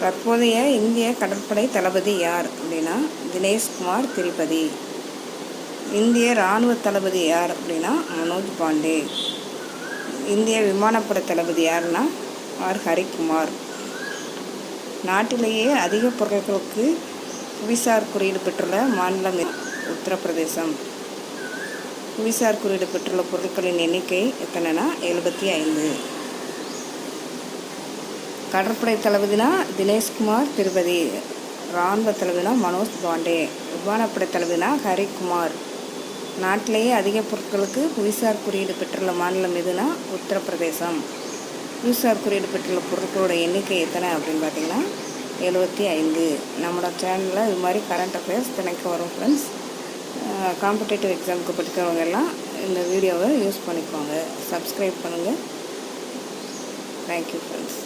தற்போதைய இந்திய கடற்படை தளபதி யார் அப்படின்னா தினேஷ்குமார் திரிபதி. இந்திய இராணுவ தளபதி யார் அப்படின்னா மனோஜ் பாண்டே. இந்திய விமானப்படை தளபதி யாருன்னா ஆர் ஹரிக்குமார். நாட்டிலேயே அதிக பொருட்களுக்கு புவிசார் குறியீடு பெற்றுள்ள மாநிலம் உத்தரப்பிரதேசம். புவிசார் குறியீடு பெற்றுள்ள பொருட்களின் எண்ணிக்கை எத்தனைனா 75. கடற்படை தளபதினா தினேஷ்குமார் திரிபதி. இராணுவ தளபதினா மனோஜ் பாண்டே. விமானப்படை தளபதினா ஹரிக்குமார். நாட்டிலேயே அதிக பொருட்களுக்கு புவிசார் குறியீடு பெற்றுள்ள மாநிலம் எதுனா உத்தரப்பிரதேசம். புவிசார் குறியீடு பெற்றுள்ள பொருட்களோட எண்ணிக்கை எத்தனை அப்படின்னு பார்த்தீங்கன்னா 75. நம்மளோட சேனலில் இது மாதிரி கரண்ட் அஃபேர்ஸ் தினைக்கு வரும் ஃப்ரெண்ட்ஸ். காம்படேட்டிவ் எக்ஸாமுக்கு படிக்கிறவங்க எல்லாம் இந்த வீடியோவை யூஸ் பண்ணிக்குவாங்க. சப்ஸ்கிரைப் பண்ணுங்கள். Thank you friends.